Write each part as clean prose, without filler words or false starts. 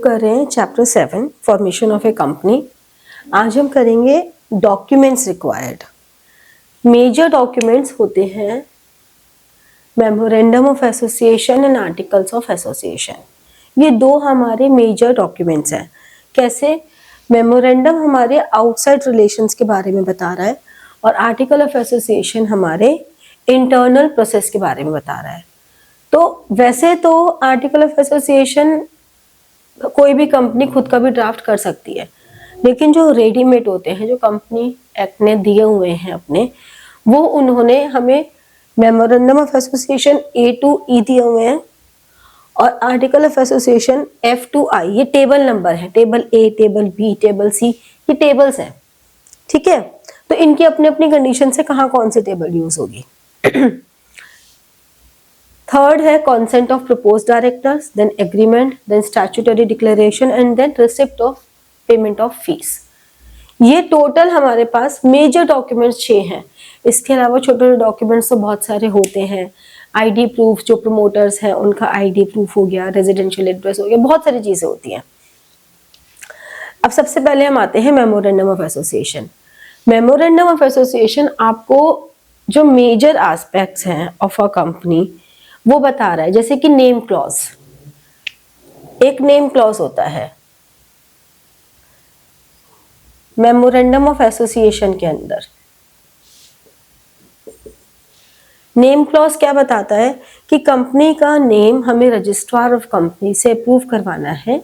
लोग कर रहे हैं chapter 7 formation of A company. आज हम करेंगे डॉक्यूमेंट्स रिक्वायर्ड। मेजर डॉक्यूमेंट्स होते हैं memorandum of association and articles of association. ये दो हमारे मेजर डॉक्यूमेंट्स हैं। कैसे? मेमोरेंडम हमारे आउटसाइड रिलेशंस के बारे में बता रहा है और आर्टिकल ऑफ एसोसिएशन हमारे इंटरनल प्रोसेस के बारे में बता रहा है। तो वैसे तो आर्टिकल ऑफ एसोसिएशन कोई भी कंपनी खुद का भी ड्राफ्ट कर सकती है, लेकिन जो रेडीमेड होते हैं, जो कंपनी एक्ट ने दिए हुए हैं अपने, वो उन्होंने हमें memorandum of association A to E दिए हुए हैं और article of association F to I। ये टेबल नंबर है, table A, table B, table C, ये टेबल्स हैं। ठीक है, तो इनकी अपनी अपनी कंडीशन से कहाँ कौन सी टेबल यूज होगी। थर्ड है consent of proposed directors, then agreement, then statutory declaration and then receipt of payment of fees। ये टोटल हमारे पास मेजर डॉक्यूमेंट्स 6 हैं। इसके अलावा छोटे छोटे डॉक्यूमेंट्स तो बहुत सारे होते हैं। आईडी प्रूफ, जो प्रमोटर्स हैं उनका आईडी प्रूफ हो गया, रेजिडेंशियल एड्रेस हो गया, बहुत सारी चीजें होती हैं। अब सबसे पहले हम आते हैं memorandum of association. Memorandum of association आपको जो मेजर एस्पेक्ट्स हैं ऑफ अ कंपनी वो बता रहा है। जैसे कि नेम क्लॉज, एक नेम क्लॉज होता है मेमोरेंडम ऑफ एसोसिएशन के अंदर। नेम क्लॉज क्या बताता है कि कंपनी का नेम हमें रजिस्ट्रार ऑफ कंपनी से अप्रूव करवाना है।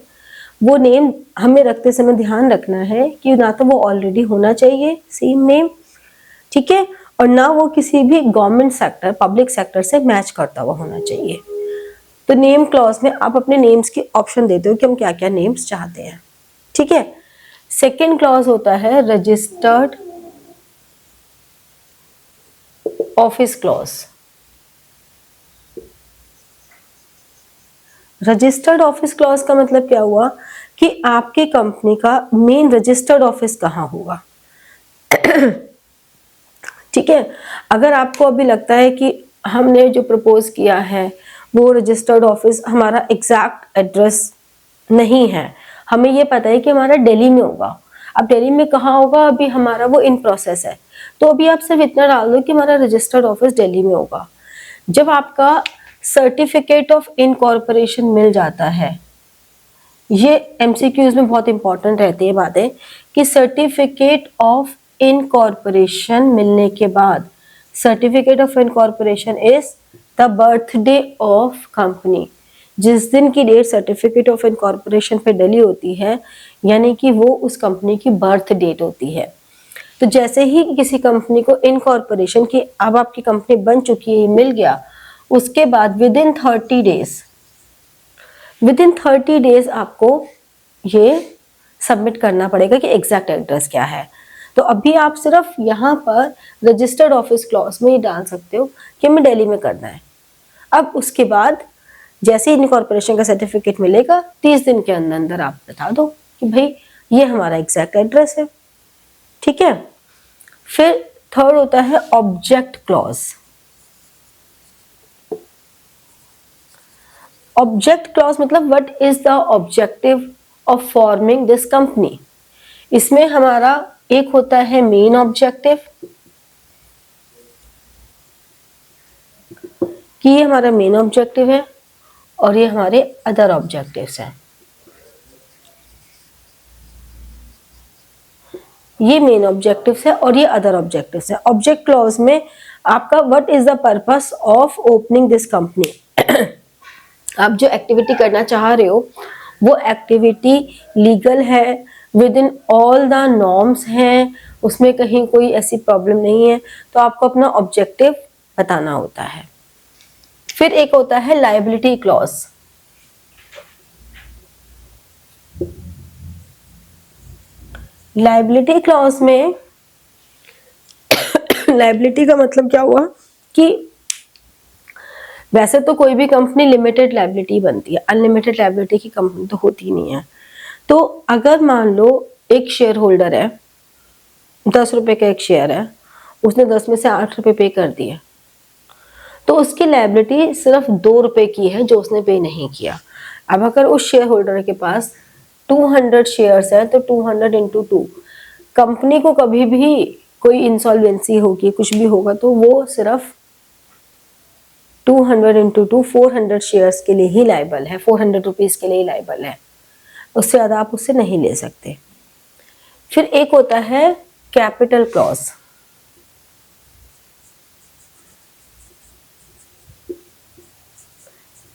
वो नेम हमें रखते समय ध्यान रखना है कि ना तो वो ऑलरेडी होना चाहिए सेम नेम, ठीक है, और ना वो किसी भी गवर्नमेंट सेक्टर, पब्लिक सेक्टर से मैच करता हुआ होना चाहिए। तो नेम क्लॉज में आप अपने नेम्स की ऑप्शन देते हो कि हम क्या क्या नेम्स चाहते हैं। ठीक है। सेकेंड क्लॉज होता है registered office clause. Registered office clause का मतलब क्या हुआ कि आपकी कंपनी का मेन रजिस्टर्ड ऑफिस कहाँ होगा। ठीक है। अगर आपको अभी लगता है कि हमने जो प्रपोज किया है वो रजिस्टर्ड ऑफिस हमारा एग्जैक्ट एड्रेस नहीं है, हमें ये पता है कि हमारा दिल्ली में होगा। अब दिल्ली में कहाँ होगा, अभी हमारा वो इन प्रोसेस है, तो अभी आप सिर्फ इतना डाल दो कि हमारा रजिस्टर्ड ऑफिस दिल्ली में होगा। जब आपका सर्टिफिकेट ऑफ इनकॉर्पोरेशन मिल जाता है, ये एमसीक्यूज में बहुत इंपॉर्टेंट रहती है बातें, कि सर्टिफिकेट ऑफ इनकॉर्पोरेशन मिलने के बाद, certificate of incorporation is the birthday of company. जिस दिन की डेट सर्टिफिकेट ऑफ इनकॉर्पोरेशन पे डली होती है, यानी कि वो उस कंपनी की बर्थ डेट होती है। तो जैसे ही किसी कंपनी को इनकॉर्पोरेशन की, अब आपकी कंपनी बन चुकी है, मिल गया, उसके बाद विद इन 30 डेज आपको ये सबमिट करना पड़ेगा कि एग्जैक्ट एड्रेस क्या है। तो अभी आप सिर्फ यहाँ पर रजिस्टर्ड ऑफिस क्लॉज में ही डाल सकते हो कि हमें दिल्ली में करना है। अब उसके बाद जैसे ही इनकॉर्पोरेशन का सर्टिफिकेट मिलेगा, 30 दिन के अंदर अंदर आप बता दो कि भाई ये हमारा एग्जैक्ट एड्रेस है। ठीक है। फिर थर्ड होता है ऑब्जेक्ट क्लॉज। ऑब्जेक्ट क्लॉज मतलब what is the objective of forming this company. इसमें हमारा एक होता है मेन ऑब्जेक्टिव, कि ये हमारा मेन ऑब्जेक्टिव है और ये हमारे अदर ऑब्जेक्टिव्स हैं। ये मेन ऑब्जेक्टिव्स है और ये अदर ऑब्जेक्टिव्स है। ऑब्जेक्ट क्लॉज में आपका what is the purpose of opening this company. आप जो एक्टिविटी करना चाह रहे हो वो एक्टिविटी लीगल है, with in all the norms हैं, उसमें कहीं कोई ऐसी प्रॉब्लम नहीं है, तो आपको अपना ऑब्जेक्टिव बताना होता है। फिर एक होता है लायबिलिटी क्लॉज। लायबिलिटी क्लॉज में लायबिलिटी का मतलब क्या हुआ कि वैसे तो कोई भी कंपनी लिमिटेड लायबिलिटी बनती है, अनलिमिटेड लायबिलिटी की कंपनी तो होती नहीं है। तो अगर मान लो एक शेयर होल्डर है, 10 रुपए का एक शेयर है, उसने 10 में से 8 रुपए पे कर दिए, तो उसकी लायबिलिटी सिर्फ 2 रुपए की है जो उसने पे नहीं किया। अब अगर उस शेयर होल्डर के पास 200 शेयर्स है तो 200 इंटू 2। कंपनी को कभी भी कोई इंसॉल्वेंसी होगी, कुछ भी होगा, तो वो सिर्फ 200 इंटू 2 400 शेयर्स के लिए ही लाइबल है, 400 रुपीज के लिए ही लाइबल है, उससे ज़्यादा आप उससे नहीं ले सकते। फिर एक होता है capital clause.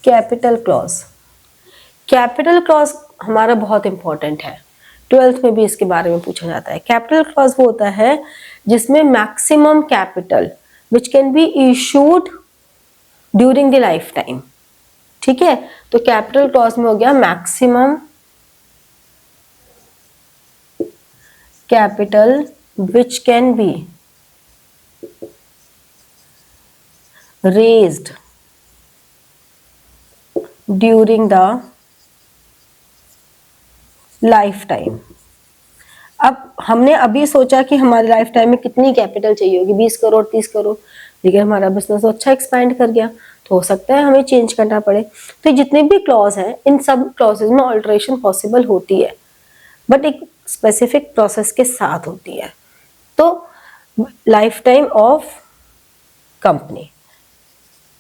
Capital clause, capital clause हमारा बहुत इंपॉर्टेंट है, 12th में भी इसके बारे में पूछा जाता है। कैपिटल क्लॉज वो होता है जिसमें maximum capital which can be issued during the life time. ठीक है, तो कैपिटल क्लॉज में हो गया maximum capital which can be raised during the life time. अब हमने अभी सोचा कि हमारे लाइफ टाइम में कितनी कैपिटल चाहिए होगी, 20 करोड़ 30 करोड़, लेकिन हमारा बिजनेस तो अच्छा एक्सपैंड कर गया, तो हो सकता है हमें चेंज करना पड़े। तो जितने भी क्लॉज हैं इन सब क्लॉजेज में ऑल्टरेशन पॉसिबल होती है, बट एक स्पेसिफिक प्रोसेस के साथ होती है। तो लाइफ टाइम ऑफ कंपनी,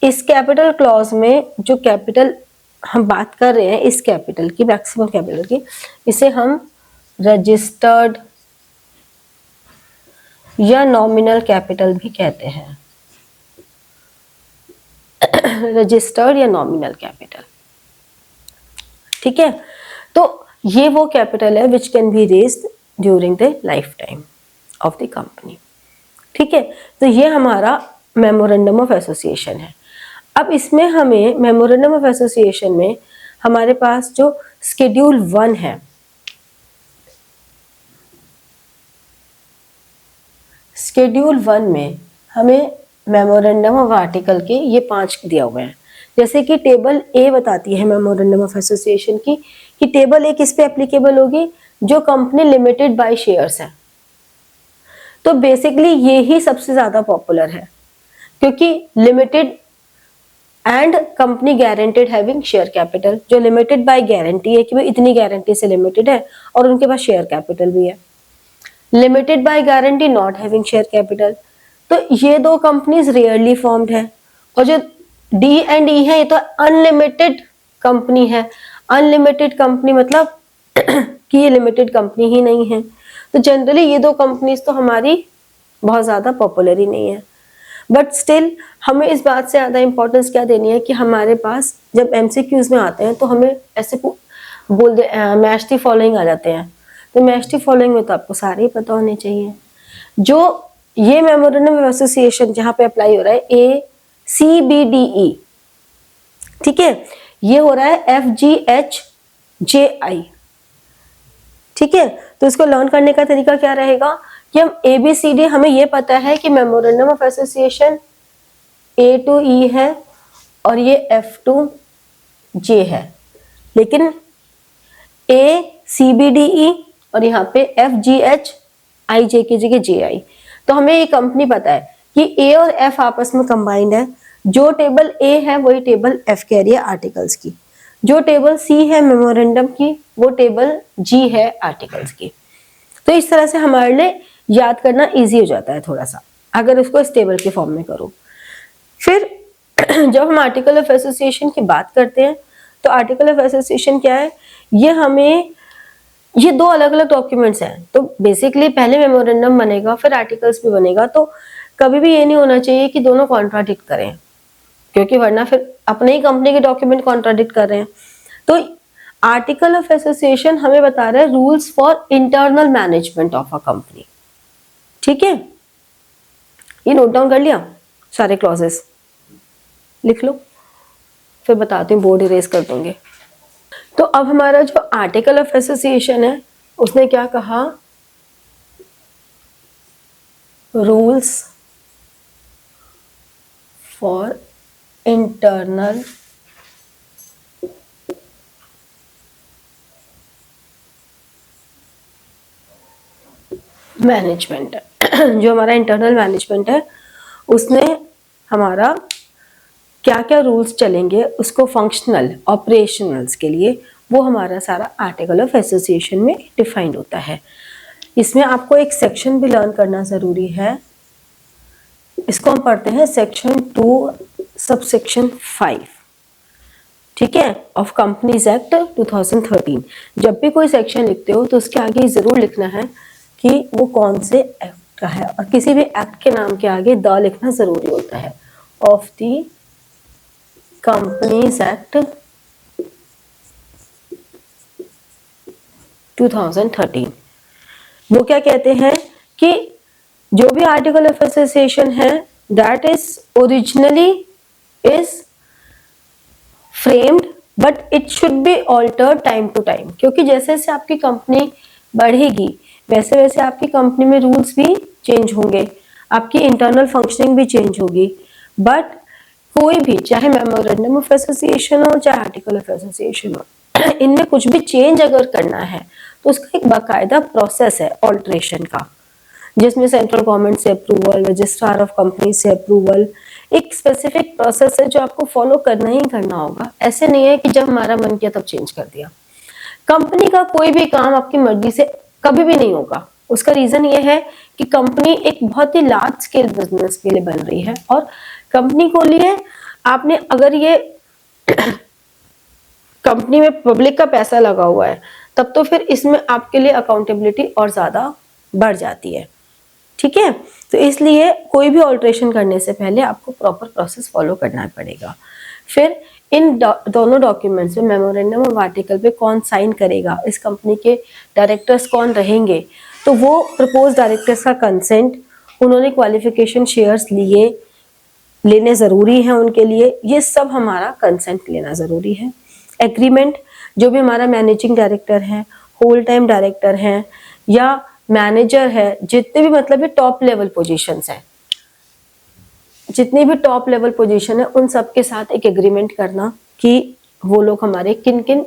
इस कैपिटल क्लॉज में जो कैपिटल हम बात कर रहे हैं, इस कैपिटल की, मैक्सिमम कैपिटल की, इसे हम रजिस्टर्ड या नॉमिनल कैपिटल भी कहते हैं। रजिस्टर्ड या नॉमिनल कैपिटल, ठीक है। तो ये वो कैपिटल है which can be raised during the life time of the company. ठीक है, तो ये हमारा मेमोरेंडम ऑफ एसोसिएशन है। अब इसमें हमें मेमोरेंडम ऑफ एसोसिएशन में हमारे पास जो शेड्यूल 1 है, शेड्यूल 1 में हमें मेमोरेंडम ऑफ आर्टिकल के ये 5 दिया हुए हैं। जैसे कि टेबल ए बताती है मेमोरेंडम ऑफ एसोसिएशन की कि टेबल ए किस पे एप्लीकेबल होगी, जो कंपनी लिमिटेड बाय शेयर्स है। तो बेसिकली ये ही सबसे ज्यादा पॉपुलर है, क्योंकि limited and company guaranteed having share capital, जो लिमिटेड बाय गारंटी है कि भाई इतनी गारंटी से लिमिटेड है और उनके पास शेयर कैपिटल भी है। Limited by guarantee not having share capital, तो ये दो कंपनीज रेयरली फॉर्म्ड है। और जो डी एंड ई है ये तो अनलिमिटेड कंपनी है। अनलिमिटेड कंपनी मतलब कि ये लिमिटेड कंपनी ही नहीं है। तो जनरली ये दो कंपनीज तो हमारी बहुत ज्यादा पॉपुलर ही नहीं है, बट स्टिल हमें इस बात से ज्यादा इंपॉर्टेंस क्या देनी है कि हमारे पास जब एमसीक्यूज में आते हैं तो हमें ऐसे बोल दे मैच द फॉलोइंग आ जाते हैं। तो मैच द फॉलोइंग में तो आपको सारे ही पता होने चाहिए। जो ये मेमोरेंडम ऑफ एसोसिएशन जहां पे अप्लाई हो रहा है ACBDE, ठीक है, ये हो रहा है FGHJI। ठीक है, तो इसको लर्न करने का तरीका क्या रहेगा कि हम ABCD, हमें ये पता है कि memorandum of association A to E है और ये F to J है, लेकिन ACBDE और यहाँ पे FGHIJ की जगह JI। तो हमें ये कंपनी पता है कि A और F आपस में कंबाइंड है। जो टेबल A है वही टेबल F कह रही है आर्टिकल्स की, जो टेबल C है मेमोरेंडम की वो टेबल G है आर्टिकल्स की। तो इस तरह से हमारे लिए याद करना इजी हो जाता है थोड़ा सा, अगर उसको इस टेबल के फॉर्म में करो। फिर जब हम आर्टिकल ऑफ एसोसिएशन की बात करते हैं तो आर्टिकल ऑफ एसोसिएशन क्या है, ये दो अलग अलग डॉक्यूमेंट्स हैं। तो बेसिकली पहले मेमोरेंडम बनेगा फिर आर्टिकल्स भी बनेगा। तो कभी भी ये नहीं होना चाहिए कि दोनों कॉन्ट्राडिक्ट करें, क्योंकि वरना फिर अपने ही कंपनी के डॉक्यूमेंट कॉन्ट्राडिक्ट कर रहे हैं। तो आर्टिकल ऑफ एसोसिएशन हमें बता रहा है rules for internal management of a company. ठीक है, ये नोट डाउन कर लिया, सारे क्लॉजेस लिख लो, फिर बताती हूँ, बोर्ड इरेज कर दूंगे। तो अब हमारा जो आर्टिकल ऑफ एसोसिएशन है उसने क्या कहा, रूल्स फॉर इंटरनल मैनेजमेंट है। जो हमारा इंटरनल मैनेजमेंट है उसने हमारा क्या क्या रूल्स चलेंगे उसको फंक्शनल ऑपरेशनल्स के लिए वो हमारा सारा आर्टिकल ऑफ एसोसिएशन में डिफाइंड होता है। इसमें आपको एक सेक्शन भी लर्न करना जरूरी है, इसको हम पढ़ते हैं सेक्शन 2 सबसेक्शन 5, ठीक है, ऑफ कंपनीज एक्ट 2013। जब भी कोई सेक्शन लिखते हो तो उसके आगे जरूर लिखना है कि वो कौन से एक्ट का है, और किसी भी एक्ट के नाम के आगे द लिखना जरूरी होता है। Of the companies act 2013। वो क्या कहते हैं कि जो भी आर्टिकल ऑफ एसोसिएशन है that is originally is framed but it should be altered time to time, क्योंकि जैसे जैसे आपकी कंपनी बढ़ेगी वैसे वैसे आपकी कंपनी में रूल्स भी चेंज होंगे, आपकी इंटरनल फंक्शनिंग भी चेंज होगी। बट कोई भी, चाहे मेमोरेंडम ऑफ एसोसिएशन हो चाहे आर्टिकल ऑफ एसोसिएशन हो, इनमें कुछ भी चेंज अगर करना है तो उसका एक बाकायदा प्रोसेस है ऑल्ट्रेशन का, जिसमें सेंट्रल गवर्नमेंट से अप्रूवल, रजिस्ट्रार ऑफ कंपनी से अप्रूवल, एक स्पेसिफिक प्रोसेस है जो आपको फॉलो करना ही करना होगा। ऐसे नहीं है कि जब हमारा मन किया तब चेंज कर दिया। कंपनी का कोई भी काम आपकी मर्जी से कभी भी नहीं होगा। उसका रीजन ये है कि कंपनी एक बहुत ही लार्ज स्केल बिजनेस के लिए बन रही है, और कंपनी को लिए आपने अगर ये कंपनी में पब्लिक का पैसा लगा हुआ है तब तो फिर इसमें आपके लिए अकाउंटेबिलिटी और ज्यादा बढ़ जाती है, ठीक है। तो इसलिए कोई भी ऑल्ट्रेशन करने से पहले आपको प्रॉपर प्रोसेस फॉलो करना पड़ेगा। फिर इन दोनों डॉक्यूमेंट्स में मेमोरेंडम ऑफ आर्टिकल पे कौन साइन करेगा, इस कंपनी के डायरेक्टर्स कौन रहेंगे, तो वो प्रपोज डायरेक्टर्स का कंसेंट, उन्होंने क्वालिफिकेशन शेयर्स लेने जरूरी है उनके लिए, ये सब हमारा कंसेंट लेना जरूरी है। एग्रीमेंट, जो भी हमारा मैनेजिंग डायरेक्टर है, होल टाइम डायरेक्टर है या मैनेजर है, जितने भी मतलब ये टॉप लेवल पोजीशंस हैं, जितनी भी टॉप लेवल पोजीशन है उन सब के साथ एक एग्रीमेंट करना कि वो लोग हमारे किन किन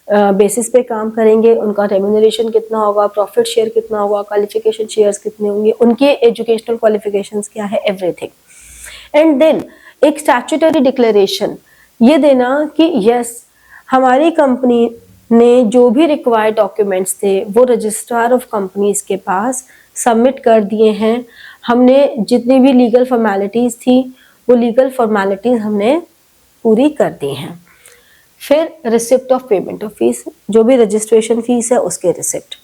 बेसिस पे काम करेंगे, उनका रेम्यूनरेशन कितना होगा, प्रॉफिट शेयर कितना होगा, क्वालिफिकेशन शेयर्स कितने होंगे, उनके एजुकेशनल क्वालिफिकेशंस क्या है, एवरीथिंग। एंड देन एक स्टैट्यूटरी डिक्लेरेशन ये देना कि यस हमारी कंपनी ने जो भी रिक्वायर्ड डॉक्यूमेंट्स थे वो रजिस्ट्रार ऑफ कंपनीज के पास सबमिट कर दिए हैं, हमने जितनी भी लीगल फॉर्मेलिटीज थी वो लीगल फॉर्मेलिटीज हमने पूरी कर दी हैं। फिर receipt of payment of fees, जो भी रजिस्ट्रेशन फीस है उसके रिसिप्ट,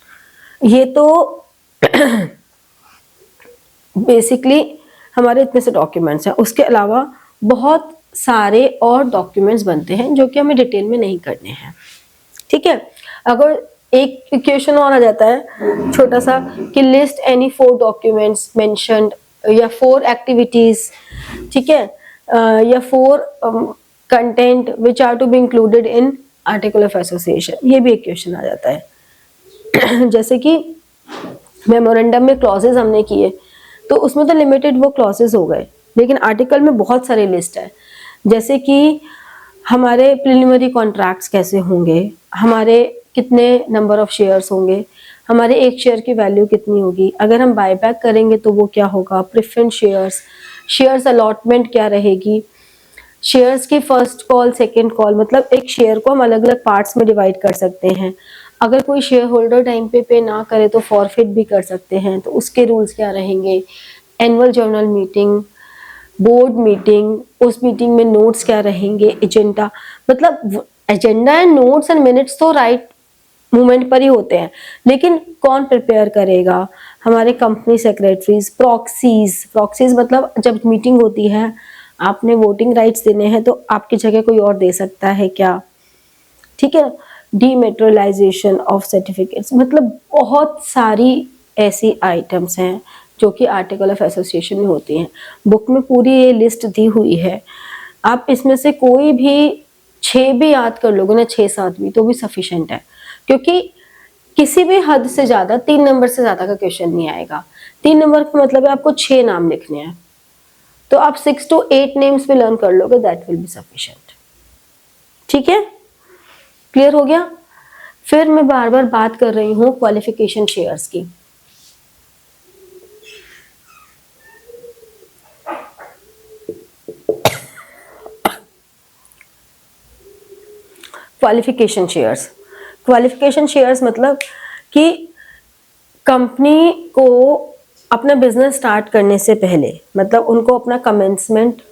ये तो बेसिकली हमारे इतने से डॉक्यूमेंट्स हैं। उसके अलावा बहुत सारे और डॉक्यूमेंट्स बनते हैं जो कि हमें डिटेल में नहीं करने हैं, ठीक है। अगर एक क्वेश्चन और आ जाता है छोटा सा कि लिस्ट एनी 4 डॉक्यूमेंट्स मेंशन्ड या 4 एक्टिविटीज, ठीक है, या 4 content which are to be included in article of association, ये भी एक क्वेश्चन आ जाता है। जैसे कि मेमोरेंडम में क्लॉजेस हमने किए तो उसमें तो लिमिटेड वो क्लॉजेस हो गए, लेकिन आर्टिकल में बहुत सारे लिस्ट है, जैसे कि हमारे प्रिलिमिनरी कॉन्ट्रैक्ट्स कैसे होंगे, हमारे कितने नंबर ऑफ शेयर्स होंगे, हमारे एक शेयर की वैल्यू कितनी होगी, अगर हम बायबैक करेंगे तो वो क्या होगा, प्रेफरेंस शेयर्स, शेयर्स अलॉटमेंट क्या रहेगी, शेयर्स की फर्स्ट कॉल सेकंड कॉल, मतलब एक शेयर को हम अलग अलग पार्ट्स में डिवाइड कर सकते हैं। अगर कोई शेयर होल्डर टाइम पे ना करे तो फॉरफिट भी कर सकते हैं, तो उसके रूल्स क्या रहेंगे, annual general meeting, board meeting, उस मीटिंग में नोट्स क्या रहेंगे, एजेंडा, मतलब agenda and notes and minutes तो राइट मूवमेंट पर ही होते हैं, लेकिन कौन प्रिपेयर करेगा, हमारे कंपनी सेक्रेटरीज, प्रॉक्सीज मतलब जब मीटिंग होती है आपने वोटिंग राइट्स देने हैं तो आपकी जगह कोई और दे सकता है क्या, ठीक है। डीमेटेरियलाइजेशन ऑफ सर्टिफिकेट्स, मतलब बहुत सारी ऐसी आइटम्स हैं जो कि आर्टिकल ऑफ एसोसिएशन में होती हैं। बुक में पूरी ये लिस्ट दी हुई है, आप इसमें से कोई भी 6 भी याद कर लोगे ना, 6-7 भी, तो भी सफिशिएंट है, क्योंकि किसी भी हद से ज्यादा 3 नंबर से ज्यादा का क्वेश्चन नहीं आएगा। 3 नंबर का मतलब है आपको 6 नाम लिखने हैं, तो आप 6 to 8 नेम्स भी लर्न कर लोगे, दैट विल बी सफिशिएंट, ठीक है, क्लियर हो गया। फिर मैं बार बार बात कर रही हूँ क्वालिफिकेशन शेयर्स की। क्वालिफिकेशन शेयर्स क्वालिफिकेशन शेयर्स मतलब कि कंपनी को अपना बिजनेस स्टार्ट करने से पहले, मतलब उनको अपना कमेंसमेंट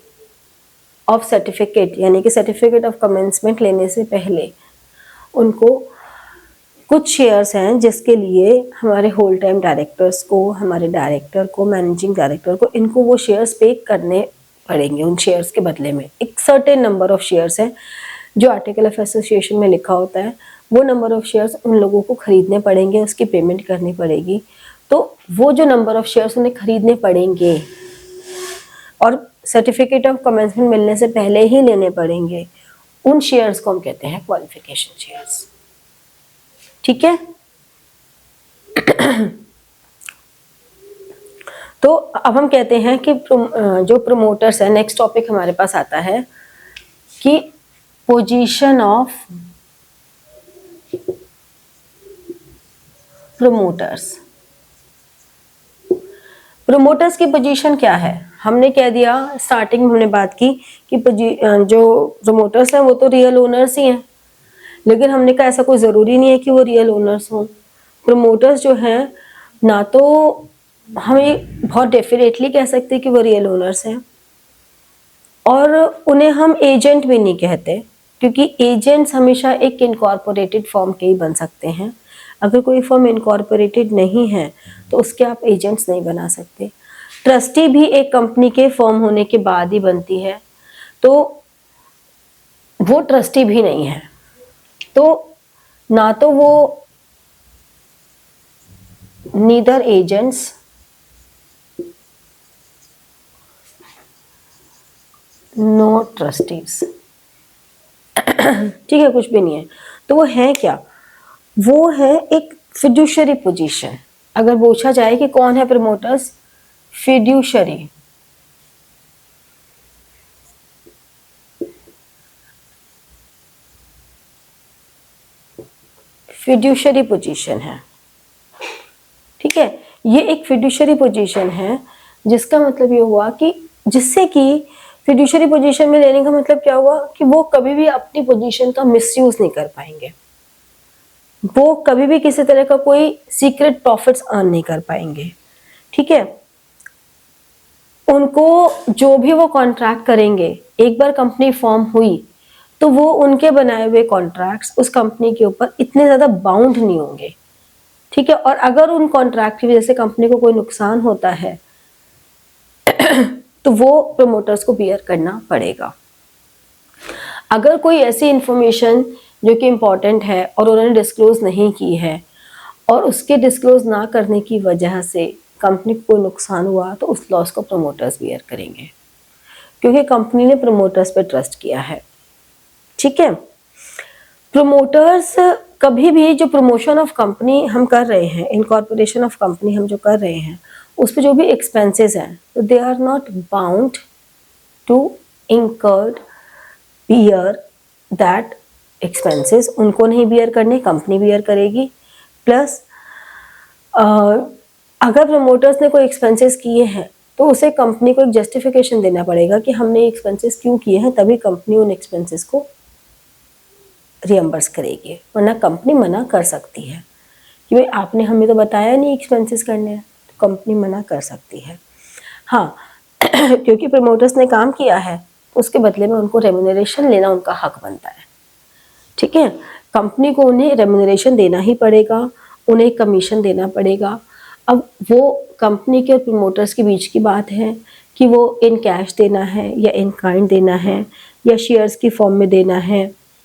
ऑफ सर्टिफिकेट यानी कि सर्टिफिकेट ऑफ कमेंसमेंट लेने से पहले उनको कुछ शेयर्स हैं जिसके लिए हमारे होल टाइम डायरेक्टर्स को, हमारे डायरेक्टर को, मैनेजिंग डायरेक्टर को, इनको वो शेयर्स पे करने पड़ेंगे। उन शेयर्स के बदले में एक सर्टेन नंबर ऑफ शेयर्स हैं जो आर्टिकल ऑफ एसोसिएशन में लिखा होता है, वो नंबर ऑफ शेयर्स उन लोगों को खरीदने पड़ेंगे, उसकी पेमेंट करनी पड़ेगी। तो वो जो नंबर ऑफ शेयर्स उन्हें खरीदने पड़ेंगे और सर्टिफिकेट ऑफ कमेंसमेंट मिलने से पहले ही लेने पड़ेंगे, उन शेयर्स को हम कहते हैं क्वालिफिकेशन शेयर्स। ठीक है। तो अब हम कहते हैं कि जो प्रमोटर्स है, नेक्स्ट टॉपिक हमारे पास आता है कि पोजीशन ऑफ प्रमोटर्स। प्रमोटर्स की पोजीशन क्या है? हमने कह दिया स्टार्टिंग में, हमने बात की कि जो प्रमोटर्स हैं वो तो रियल ओनर्स ही हैं, लेकिन हमने कहा ऐसा कोई ज़रूरी नहीं है कि वो रियल ओनर्स हों। प्रमोटर्स जो हैं ना तो हमें बहुत डेफिनेटली कह सकते कि वो रियल ओनर्स हैं, और उन्हें हम एजेंट भी नहीं कहते, क्योंकि एजेंट्स हमेशा एक इनकॉर्पोरेटेड फॉर्म के ही बन सकते हैं। अगर कोई फॉर्म इनकॉर्पोरेटेड नहीं है तो उसके आप एजेंट्स नहीं बना सकते। ट्रस्टी भी एक कंपनी के फॉर्म होने के बाद ही बनती है, तो वो ट्रस्टी भी नहीं है, तो ना तो वो नीदर एजेंट्स नो ट्रस्टीज। ठीक है, कुछ भी नहीं है। तो वो है क्या? वो है एक फिड्यूशरी पोजीशन। अगर पूछा जाए कि कौन है प्रमोटर्स, फिड्यूशरी। फिड्यूशरी पोजीशन है। ठीक है, ये एक फिड्यूशरी पोजीशन है, जिसका मतलब ये हुआ कि जिससे कि फिड्यूशरी पोजीशन में लेने का मतलब क्या हुआ कि वो कभी भी अपनी पोजीशन का मिसयूज नहीं कर पाएंगे, वो कभी भी किसी तरह का कोई सीक्रेट प्रॉफिट्स अर्न नहीं कर पाएंगे। ठीक है, उनको जो भी वो कॉन्ट्रैक्ट करेंगे, एक बार कंपनी फॉर्म हुई तो वो उनके बनाए हुए कॉन्ट्रैक्ट्स उस कंपनी के ऊपर इतने ज्यादा बाउंड नहीं होंगे। ठीक है, और अगर उन कॉन्ट्रैक्ट की वजह से कंपनी को कोई नुकसान होता है तो वो प्रमोटर्स को बियर करना पड़ेगा। अगर कोई ऐसी इंफॉर्मेशन जो कि इम्पोर्टेंट है और उन्होंने डिस्क्लोज नहीं की है और उसके डिस्क्लोज ना करने की वजह से कंपनी को कोई नुकसान हुआ, तो उस लॉस को प्रमोटर्स बियर करेंगे, क्योंकि कंपनी ने प्रमोटर्स पे ट्रस्ट किया है। ठीक है, प्रमोटर्स कभी भी जो प्रमोशन ऑफ कंपनी हम कर रहे हैं, इनकॉर्पोरेशन ऑफ कंपनी हम जो कर रहे हैं, उस पर जो भी एक्सपेंसेस हैं, तो they are not bound to incurred bear that expenses. उनको नहीं बियर करने, कंपनी बियर करेगी। प्लस अगर प्रमोटर्स ने कोई एक्सपेंसेस किए हैं तो उसे कंपनी को एक जस्टिफिकेशन देना पड़ेगा कि हमने एक्सपेंसेस क्यों किए हैं, तभी कंपनी उन एक्सपेंसेस को रियम्बर्स करेगी, वरना कंपनी मना कर सकती है कि भाई आपने हमें तो बताया नहीं एक्सपेंसेस करने हैं, तो कंपनी मना कर सकती है। हाँ क्योंकि प्रमोटर्स ने काम किया है, उसके बदले में उनको रेम्यूनरेशन लेना उनका हक बनता है। ठीक है, कंपनी को उन्हें रेम्यूनरेशन देना ही पड़ेगा, उन्हें कमीशन देना पड़ेगा। अब वो कंपनी के और प्रमोटर्स के बीच की बात है कि वो इन कैश देना है या इन काइंड देना है या शेयर्स की फॉर्म में देना है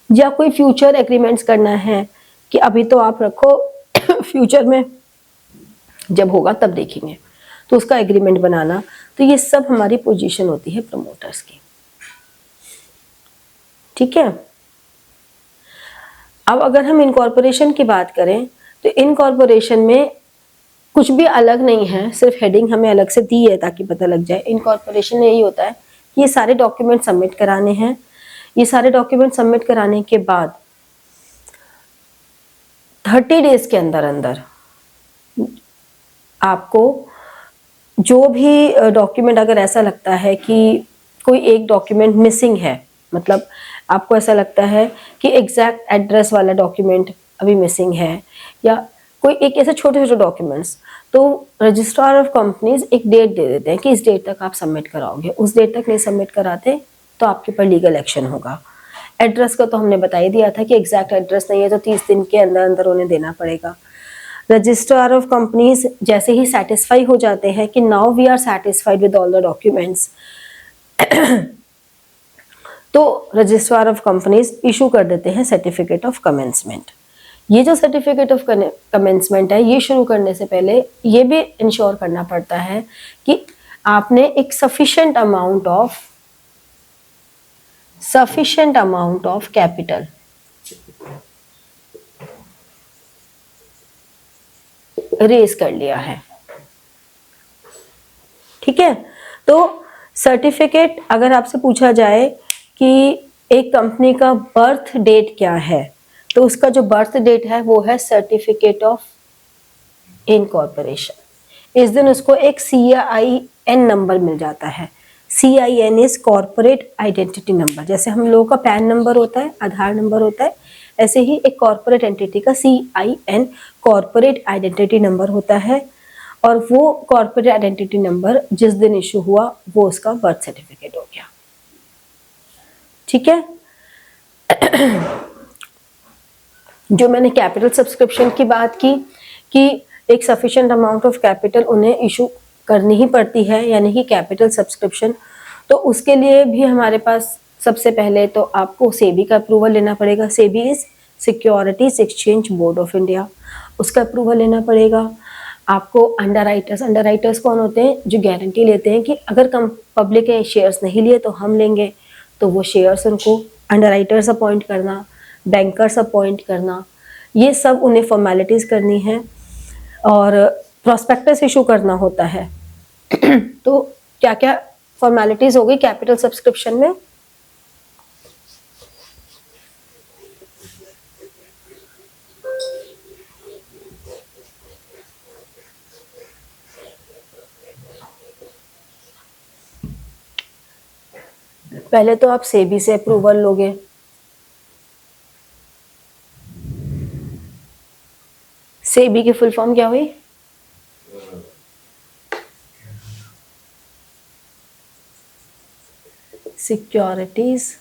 या कोई फ्यूचर एग्रीमेंट्स करना है कि अभी तो आप रखो फ्यूचर में जब होगा तब देखेंगे, तो उसका एग्रीमेंट बनाना। तो ये सब हमारी पोजीशन होती है प्रमोटर्स की। ठीक है, अब अगर हम इनकॉर्पोरेशन की बात करें तो इनकॉर्पोरेशन में कुछ भी अलग नहीं है, सिर्फ हेडिंग हमें अलग से दी है ताकि पता लग जाए। इनकॉर्पोरेशन में यही होता है कि ये सारे डॉक्यूमेंट सबमिट कराने हैं। ये सारे डॉक्यूमेंट सबमिट कराने के बाद 30 डेज के अंदर अंदर आपको जो भी डॉक्यूमेंट, अगर ऐसा लगता है कि कोई एक डॉक्यूमेंट मिसिंग है, मतलब आपको ऐसा लगता है कि एग्जैक्ट एड्रेस वाला डॉक्यूमेंट अभी मिसिंग है, या कोई एक ऐसे छोटे छोटे डॉक्यूमेंट्स, तो रजिस्ट्रार ऑफ कंपनीज एक डेट दे देते हैं कि इस डेट तक आप सबमिट कराओगे, उस डेट तक नहीं सबमिट कराते तो आपके ऊपर लीगल एक्शन होगा। एड्रेस का तो हमने बता ही दिया था कि एग्जैक्ट एड्रेस नहीं है तो 30 दिन के अंदर अंदर उन्हें देना पड़ेगा। रजिस्ट्रार ऑफ कंपनीज जैसे ही सेटिस्फाई हो जाते हैं कि now we are satisfied with all the documents, तो रजिस्ट्रार ऑफ कंपनीज इशू कर देते हैं सर्टिफिकेट ऑफ कमेंसमेंट। ये जो सर्टिफिकेट ऑफ कमेंसमेंट है, ये शुरू करने से पहले ये भी इंश्योर करना पड़ता है कि आपने एक sufficient amount of capital raise कर लिया है। ठीक है, तो सर्टिफिकेट अगर आपसे पूछा जाए कि एक कंपनी का बर्थ डेट क्या है, तो उसका जो बर्थ डेट है वो है सर्टिफिकेट ऑफ इनकॉर्पोरेशन। इस दिन उसको एक CIN नंबर मिल जाता है। CIN is corporate identity number. जैसे हम लोगों का पैन नंबर होता है, आधार नंबर होता है, ऐसे ही एक कॉर्पोरेट एंटिटी का CIN कॉर्पोरेट आइडेंटिटी नंबर होता है, और वो कॉर्पोरेट आइडेंटिटी नंबर जिस दिन इशू हुआ वो उसका बर्थ सर्टिफिकेट हो गया। ठीक है, जो मैंने कैपिटल सब्सक्रिप्शन की बात की कि एक सफिशिएंट अमाउंट ऑफ कैपिटल उन्हें इशू करनी ही पड़ती है, यानी कि कैपिटल सब्सक्रिप्शन, तो उसके लिए भी हमारे पास सबसे पहले तो आपको सेबी का अप्रूवल लेना पड़ेगा। SEBI is securities exchange board of India, उसका अप्रूवल लेना पड़ेगा। आपको अंडरराइटर्स कौन होते हैं? जो गारंटी लेते हैं कि अगर पब्लिक के शेयर्स नहीं लिए तो हम लेंगे, तो वो शेयर्स उनको अंडरराइटर्स अपॉइंट करना, बैंकर्स अपॉइंट करना, ये सब उन्हें फॉर्मेलिटीज करनी है, और प्रोस्पेक्टस इशू करना होता है। तो क्या क्या फॉर्मेलिटीज हो गई कैपिटल सब्सक्रिप्शन में? पहले तो आप सेबी से अप्रूवल लोगे, सेबी की फुल फॉर्म क्या हुई? Securities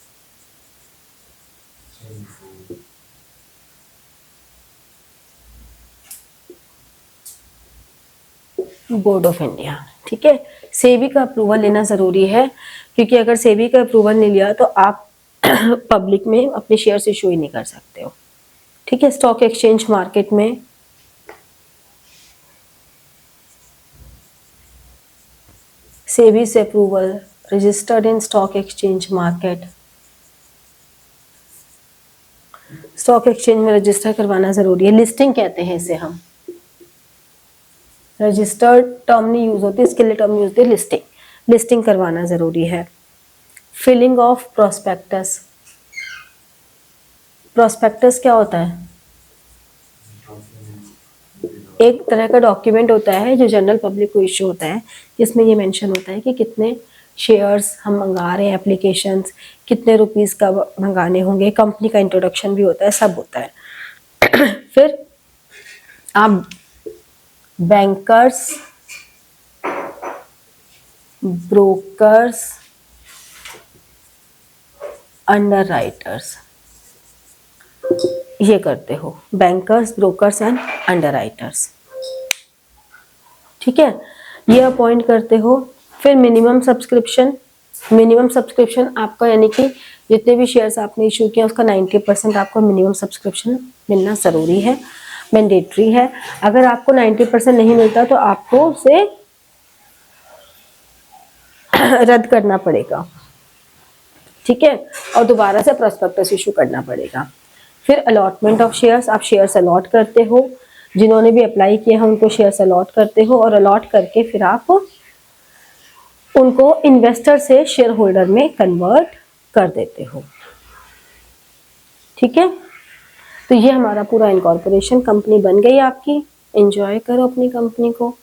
board of India. ठीक है, सेबी का अप्रूवल लेना जरूरी है, क्योंकि अगर सेबी का अप्रूवल नहीं लिया तो आप पब्लिक में अपने शेयर्स इशू ही नहीं कर सकते हो। ठीक है, स्टॉक एक्सचेंज मार्केट में सेबी से approval, registered in stock exchange market, stock exchange में रजिस्टर करवाना जरूरी है। लिस्टिंग कहते हैं इसे हम, रजिस्टर्ड टर्म नहीं यूज होती, इसके लिए टर्म यूज होती है लिस्टिंग। लिस्टिंग करवाना जरूरी है। फिलिंग ऑफ प्रोस्पेक्टस, प्रोस्पेक्टस क्या होता है? एक तरह का डॉक्यूमेंट होता है जो जनरल पब्लिक को इश्यू होता है, जिसमें ये मेंशन होता है कि कितने शेयर्स हम मंगा रहे हैं, एप्लीकेशंस कितने रुपीस का मंगाने होंगे, कंपनी का इंट्रोडक्शन भी होता है, सब होता है। फिर आप बैंकर्स, ब्रोकर्स, अंडरराइटर्स ये करते हो, बैंकर्स, ब्रोकर्स एंड अंडरराइटर्स। ठीक है, ये अपॉइंट करते हो। फिर मिनिमम सब्सक्रिप्शन, मिनिमम सब्सक्रिप्शन आपका यानी कि जितने भी शेयर्स आपने इशू किया उसका 90% आपको मिनिमम सब्सक्रिप्शन मिलना ज़रूरी है, मैंडेटरी है। अगर आपको 90% नहीं मिलता तो आपको उसे रद्द करना पड़ेगा। ठीक है, और दोबारा से प्रोस्पेक्टस इशू करना पड़ेगा। फिर अलॉटमेंट ऑफ शेयर्स, आप शेयर्स अलॉट करते हो, जिन्होंने भी अप्लाई किया है उनको शेयर्स अलॉट करते हो, और अलॉट करके फिर आप उनको इन्वेस्टर से शेयर होल्डर में कन्वर्ट कर देते हो। ठीक है, तो ये हमारा पूरा इनकॉर्पोरेशन कंपनी बन गई आपकी। एंजॉय करो अपनी कंपनी को।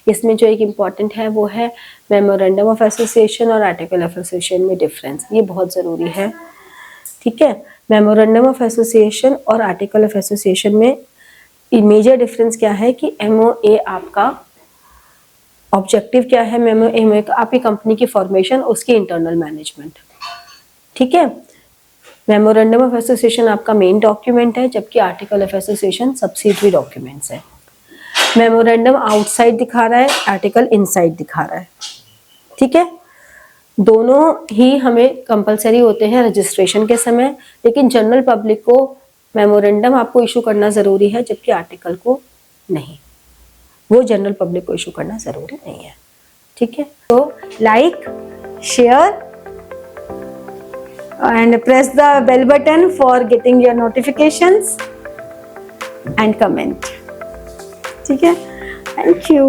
इसमें जो एक इम्पॉर्टेंट है वो है मेमोरेंडम ऑफ एसोसिएशन और आर्टिकल ऑफ एसोसिएशन में डिफरेंस, ये बहुत ज़रूरी है। ठीक है, मेमोरेंडम ऑफ एसोसिएशन और आर्टिकल ऑफ एसोसिएशन में मेजर डिफरेंस क्या है कि MOA आपका ऑब्जेक्टिव क्या है, MOA आपकी कंपनी की फॉर्मेशन, उसकी इंटरनल मैनेजमेंट, ठीक है। मेमोरेंडम ऑफ एसोसिएशन आपका मेन डॉक्यूमेंट है, जबकि article of association subsidiary documents है। मेमोरेंडम आउटसाइड दिखा रहा है, आर्टिकल इनसाइड दिखा रहा है, ठीक है। दोनों ही हमें कंपलसरी होते हैं रजिस्ट्रेशन के समय, लेकिन जनरल पब्लिक को मेमोरेंडम आपको इशू करना जरूरी है, जबकि आर्टिकल को नहीं, वो जनरल पब्लिक को इशू करना जरूरी नहीं है, ठीक है। तो like, share and press the bell button for getting your notifications and comment, ठीक है। Thank you.